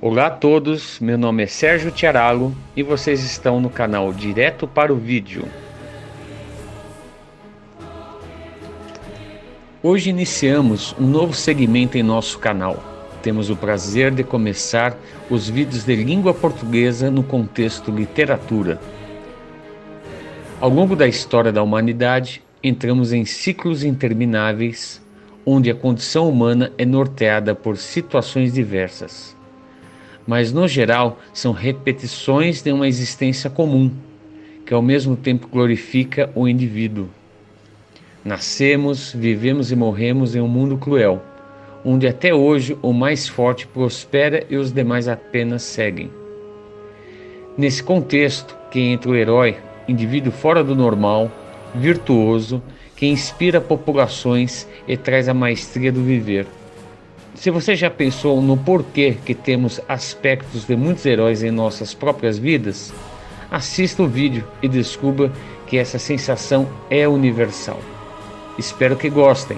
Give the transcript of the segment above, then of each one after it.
Olá a todos, meu nome é Sérgio Tiaralo e vocês estão no canal Direto para o Vídeo. Hoje iniciamos um novo segmento em nosso canal. Temos o prazer de começar os vídeos de língua portuguesa no contexto literatura. Ao longo da história da humanidade, entramos em ciclos intermináveis, onde a condição humana é norteada por situações diversas. Mas no geral são repetições de uma existência comum, que ao mesmo tempo glorifica o indivíduo. Nascemos, vivemos e morremos em um mundo cruel, onde até hoje o mais forte prospera e os demais apenas seguem. Nesse contexto que entra o herói, indivíduo fora do normal, virtuoso, que inspira populações e traz a maestria do viver. Se você já pensou no porquê que temos aspectos de muitos heróis em nossas próprias vidas, assista o vídeo e descubra que essa sensação é universal. Espero que gostem.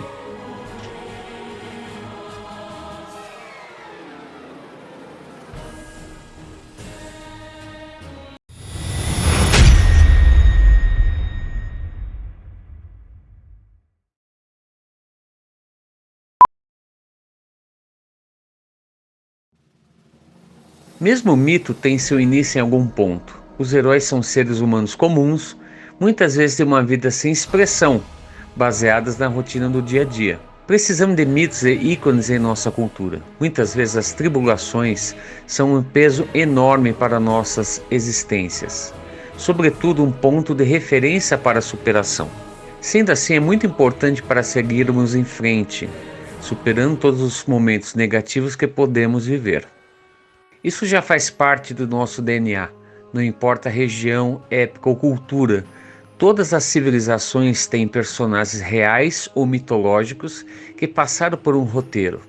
Mesmo o mito tem seu início em algum ponto. Os heróis são seres humanos comuns, muitas vezes de uma vida sem expressão, baseadas na rotina do dia a dia. Precisamos de mitos e ícones em nossa cultura. Muitas vezes as tribulações são um peso enorme para nossas existências, sobretudo um ponto de referência para a superação. Sendo assim, é muito importante para seguirmos em frente, superando todos os momentos negativos que podemos viver. Isso já faz parte do nosso DNA, não importa a região, época ou cultura. Todas as civilizações têm personagens reais ou mitológicos que passaram por um roteiro,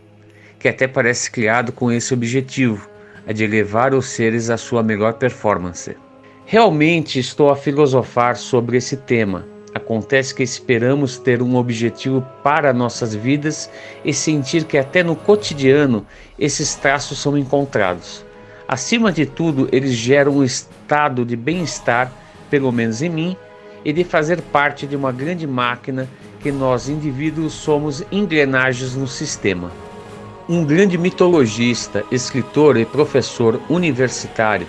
que até parece criado com esse objetivo, a de elevar os seres à sua melhor performance. Realmente estou a filosofar sobre esse tema. Acontece que esperamos ter um objetivo para nossas vidas e sentir que até no cotidiano esses traços são encontrados. Acima de tudo, eles geram um estado de bem-estar, pelo menos em mim, e de fazer parte de uma grande máquina que nós indivíduos somos engrenagens no sistema. Um grande mitologista, escritor e professor universitário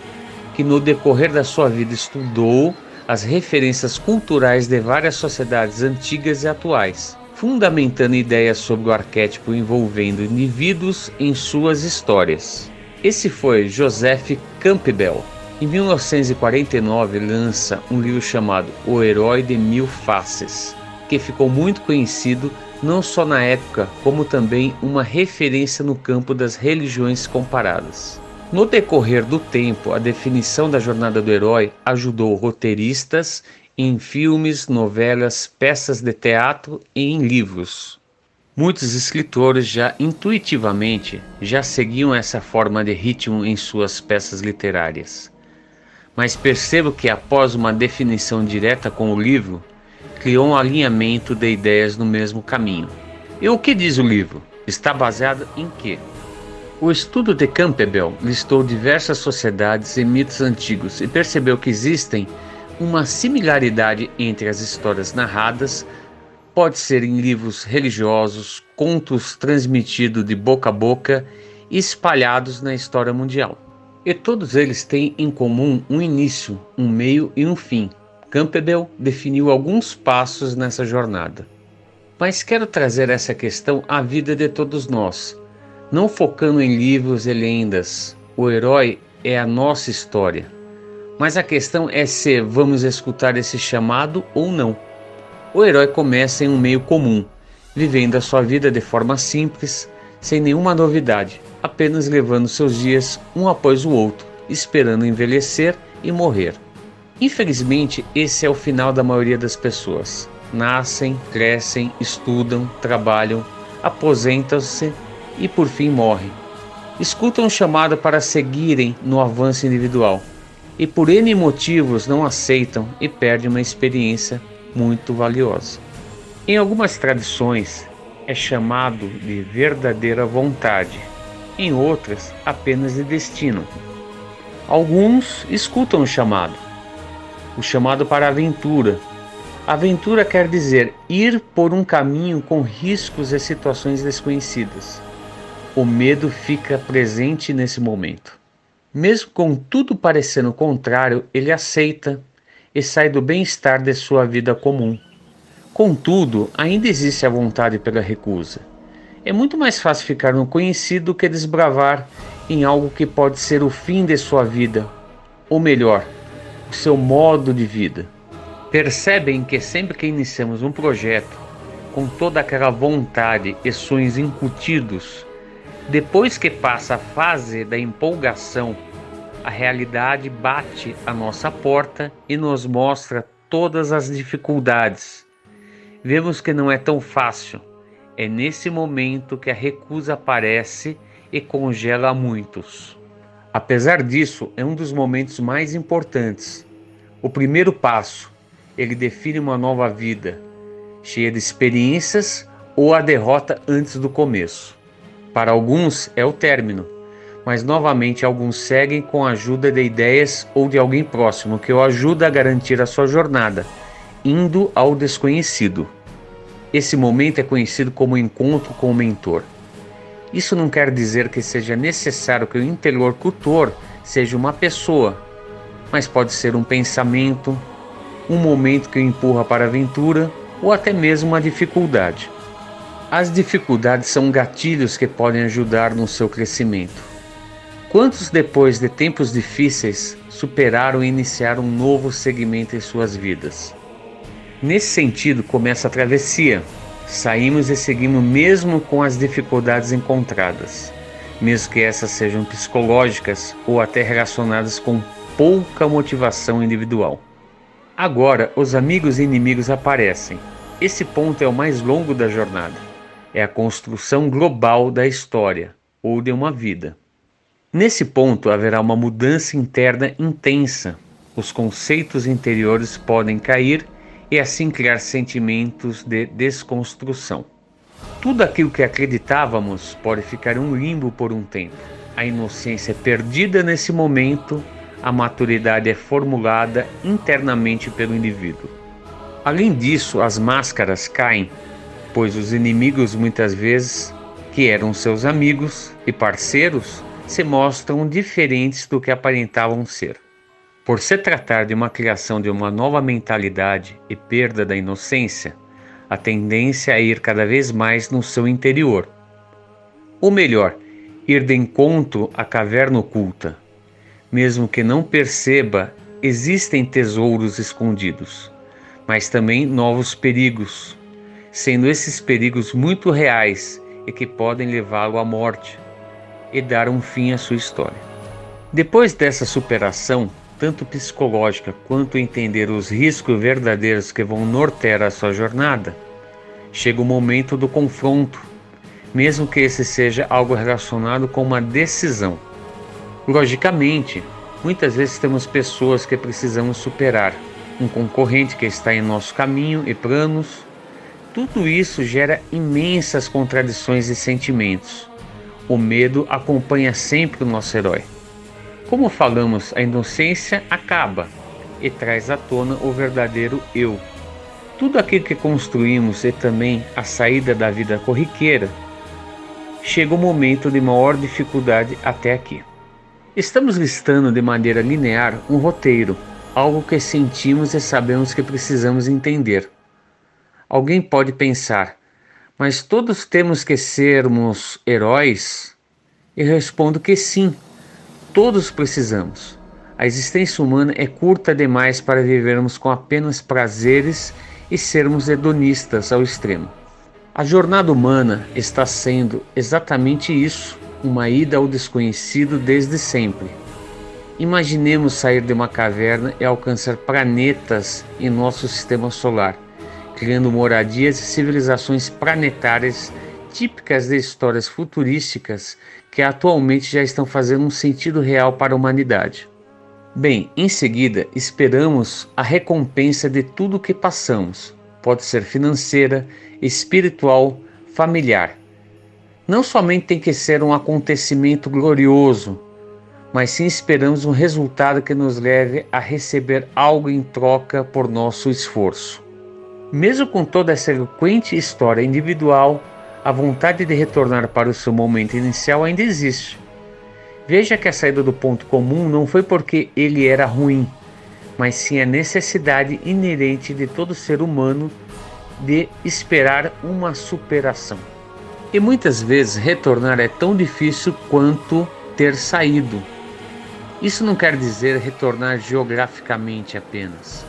que no decorrer da sua vida estudou as referências culturais de várias sociedades antigas e atuais, fundamentando ideias sobre o arquétipo envolvendo indivíduos em suas histórias. Esse foi Joseph Campbell. Em 1949 lança um livro chamado O Herói de Mil Faces, que ficou muito conhecido não só na época, como também uma referência no campo das religiões comparadas. No decorrer do tempo, a definição da jornada do herói ajudou roteiristas em filmes, novelas, peças de teatro e em livros. Muitos escritores já intuitivamente seguiam essa forma de ritmo em suas peças literárias. Mas percebo que após uma definição direta com o livro, criou um alinhamento de ideias no mesmo caminho. E o que diz o livro? Está baseado em quê? O estudo de Campbell listou diversas sociedades e mitos antigos e percebeu que existem uma similaridade entre as histórias narradas, pode ser em livros religiosos, contos transmitidos de boca a boca e espalhados na história mundial. E todos eles têm em comum um início, um meio e um fim. Campbell definiu alguns passos nessa jornada. Mas quero trazer essa questão à vida de todos nós, não focando em livros e lendas. O herói é a nossa história. Mas a questão é se vamos escutar esse chamado ou não. O herói começa em um meio comum, vivendo a sua vida de forma simples, sem nenhuma novidade, apenas levando seus dias um após o outro, esperando envelhecer e morrer. Infelizmente, esse é o final da maioria das pessoas. Nascem, crescem, estudam, trabalham, aposentam-se e por fim morrem. Escutam um chamado para seguirem no avanço individual e por N motivos não aceitam e perdem uma experiência muito valiosa. Em algumas tradições é chamado de verdadeira vontade, em outras apenas de destino. Alguns escutam o chamado para a aventura. Aventura quer dizer ir por um caminho com riscos e situações desconhecidas. O medo fica presente nesse momento. Mesmo com tudo parecendo contrário, ele aceita e sai do bem-estar de sua vida comum. Contudo, ainda existe a vontade pela recusa. É muito mais fácil ficar no conhecido do que desbravar em algo que pode ser o fim de sua vida, ou melhor, o seu modo de vida. Percebem que sempre que iniciamos um projeto, com toda aquela vontade e sonhos incutidos, depois que passa a fase da empolgação, a realidade bate à nossa porta e nos mostra todas as dificuldades. Vemos que não é tão fácil. É nesse momento que a recusa aparece e congela muitos. Apesar disso, é um dos momentos mais importantes. O primeiro passo, ele define uma nova vida, cheia de experiências ou a derrota antes do começo. Para alguns é o término, mas novamente alguns seguem com a ajuda de ideias ou de alguém próximo que o ajuda a garantir a sua jornada, indo ao desconhecido. Esse momento é conhecido como encontro com o mentor. Isso não quer dizer que seja necessário que o interlocutor seja uma pessoa, mas pode ser um pensamento, um momento que o empurra para a aventura ou até mesmo uma dificuldade. As dificuldades são gatilhos que podem ajudar no seu crescimento. Quantos, depois de tempos difíceis, superaram e iniciaram um novo segmento em suas vidas? Nesse sentido, começa a travessia. Saímos e seguimos mesmo com as dificuldades encontradas, mesmo que essas sejam psicológicas ou até relacionadas com pouca motivação individual. Agora, os amigos e inimigos aparecem. Esse ponto é o mais longo da jornada. É a construção global da história, ou de uma vida. Nesse ponto haverá uma mudança interna intensa. Os conceitos interiores podem cair e assim criar sentimentos de desconstrução. Tudo aquilo que acreditávamos pode ficar em um limbo por um tempo. A inocência é perdida nesse momento, a maturidade é formulada internamente pelo indivíduo. Além disso, as máscaras caem, pois os inimigos muitas vezes, que eram seus amigos e parceiros, se mostram diferentes do que aparentavam ser. Por se tratar de uma criação de uma nova mentalidade e perda da inocência, a tendência é ir cada vez mais no seu interior. Ou melhor, ir de encontro à caverna oculta. Mesmo que não perceba, existem tesouros escondidos, mas também novos perigos, sendo esses perigos muito reais e que podem levá-lo à morte e dar um fim à sua história. Depois dessa superação, tanto psicológica quanto entender os riscos verdadeiros que vão nortear a sua jornada, chega o momento do confronto, mesmo que esse seja algo relacionado com uma decisão. Logicamente, muitas vezes temos pessoas que precisamos superar, um concorrente que está em nosso caminho e planos. Tudo isso gera imensas contradições e sentimentos. O medo acompanha sempre o nosso herói. Como falamos, a inocência acaba e traz à tona o verdadeiro eu. Tudo aquilo que construímos e também a saída da vida corriqueira, chega o momento de maior dificuldade até aqui. Estamos listando de maneira linear um roteiro, algo que sentimos e sabemos que precisamos entender. Alguém pode pensar, mas todos temos que sermos heróis? Eu respondo que sim, todos precisamos. A existência humana é curta demais para vivermos com apenas prazeres e sermos hedonistas ao extremo. A jornada humana está sendo exatamente isso, uma ida ao desconhecido desde sempre. Imaginemos sair de uma caverna e alcançar planetas em nosso sistema solar, criando moradias e civilizações planetárias típicas de histórias futurísticas que atualmente já estão fazendo um sentido real para a humanidade. Bem, em seguida, esperamos a recompensa de tudo o que passamos. Pode ser financeira, espiritual, familiar. Não somente tem que ser um acontecimento glorioso, mas sim esperamos um resultado que nos leve a receber algo em troca por nosso esforço. Mesmo com toda essa eloquente história individual, a vontade de retornar para o seu momento inicial ainda existe. Veja que a saída do ponto comum não foi porque ele era ruim, mas sim a necessidade inerente de todo ser humano de esperar uma superação. E muitas vezes retornar é tão difícil quanto ter saído. Isso não quer dizer retornar geograficamente apenas.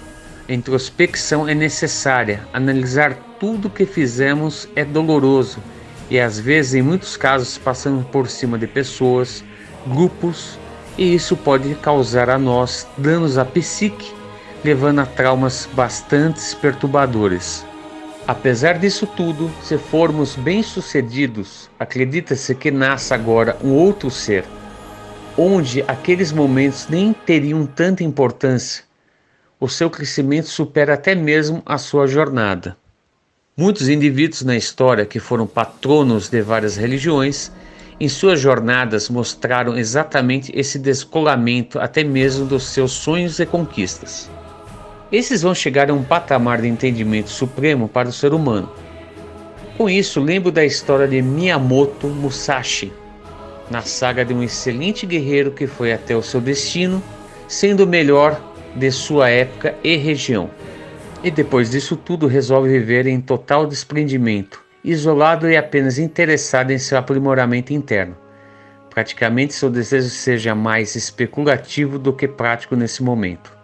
A introspecção é necessária, analisar tudo o que fizemos é doloroso e às vezes, em muitos casos, passamos por cima de pessoas, grupos, e isso pode causar a nós danos à psique, levando a traumas bastante perturbadores. Apesar disso tudo, se formos bem-sucedidos, acredita-se que nasça agora um outro ser, onde aqueles momentos nem teriam tanta importância. O seu crescimento supera até mesmo a sua jornada. Muitos indivíduos na história que foram patronos de várias religiões, em suas jornadas mostraram exatamente esse descolamento até mesmo dos seus sonhos e conquistas. Esses vão chegar a um patamar de entendimento supremo para o ser humano. Com isso, lembro da história de Miyamoto Musashi, na saga de um excelente guerreiro que foi até o seu destino, sendo o melhor de sua época e região. E depois disso tudo resolve viver em total desprendimento, isolado e apenas interessado em seu aprimoramento interno. Praticamente seu desejo seja mais especulativo do que prático nesse momento.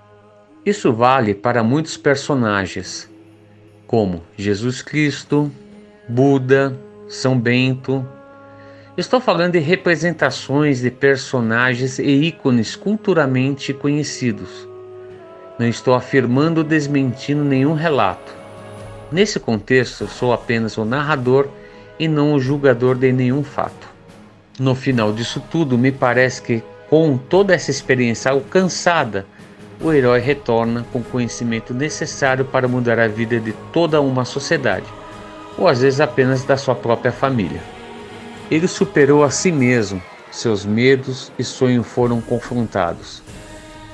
Isso vale para muitos personagens, como Jesus Cristo, Buda, São Bento. Estou falando de representações de personagens e ícones culturalmente conhecidos. Não estou afirmando ou desmentindo nenhum relato. Nesse contexto, sou apenas o narrador e não o julgador de nenhum fato. No final disso tudo, me parece que, com toda essa experiência alcançada, o herói retorna com o conhecimento necessário para mudar a vida de toda uma sociedade, ou às vezes apenas da sua própria família. Ele superou a si mesmo, seus medos e sonhos foram confrontados.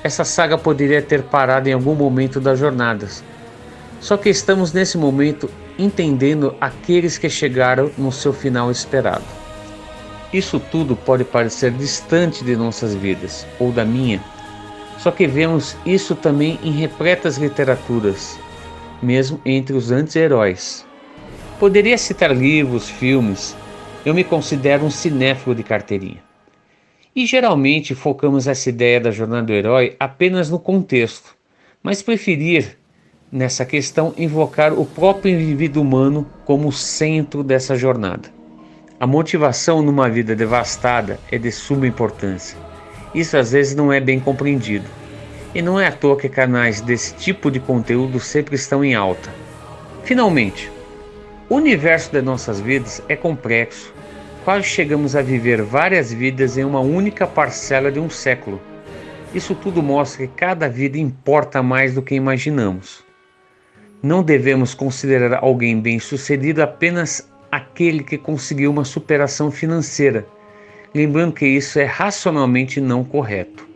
Essa saga poderia ter parado em algum momento das jornadas, só que estamos nesse momento entendendo aqueles que chegaram no seu final esperado. Isso tudo pode parecer distante de nossas vidas, ou da minha, só que vemos isso também em repletas literaturas, mesmo entre os anti-heróis. Poderia citar livros, filmes, eu me considero um cinéfilo de carteirinha. E geralmente focamos essa ideia da jornada do herói apenas no contexto, mas preferir, nessa questão, invocar o próprio indivíduo humano como centro dessa jornada. A motivação numa vida devastada é de suma importância. Isso às vezes não é bem compreendido. E não é à toa que canais desse tipo de conteúdo sempre estão em alta. Finalmente, o universo de nossas vidas é complexo. Quase chegamos a viver várias vidas em uma única parcela de um século. Isso tudo mostra que cada vida importa mais do que imaginamos. Não devemos considerar alguém bem-sucedido apenas aquele que conseguiu uma superação financeira, lembrando que isso é racionalmente não correto.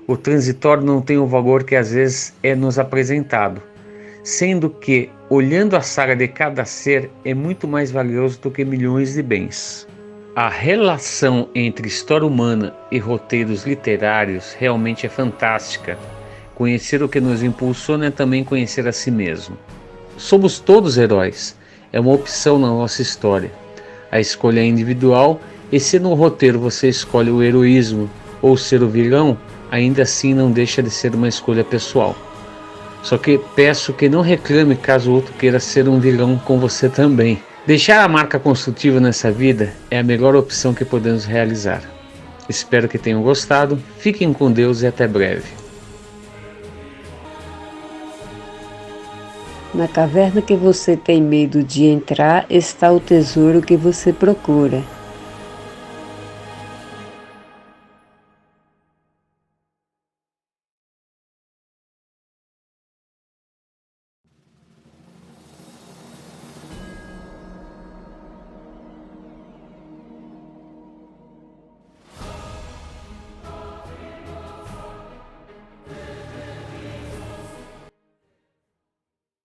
O transitório não tem o valor que às vezes é nos apresentado, sendo que, olhando a saga de cada ser, é muito mais valioso do que milhões de bens. A relação entre história humana e roteiros literários realmente é fantástica. Conhecer o que nos impulsiona é também conhecer a si mesmo. Somos todos heróis, é uma opção na nossa história. A escolha é individual, e se no roteiro você escolhe o heroísmo ou ser o vilão, ainda assim não deixa de ser uma escolha pessoal. Só que peço que não reclame caso o outro queira ser um vilão com você também. Deixar a marca construtiva nessa vida é a melhor opção que podemos realizar. Espero que tenham gostado, fiquem com Deus e até breve. Na caverna que você tem medo de entrar está o tesouro que você procura.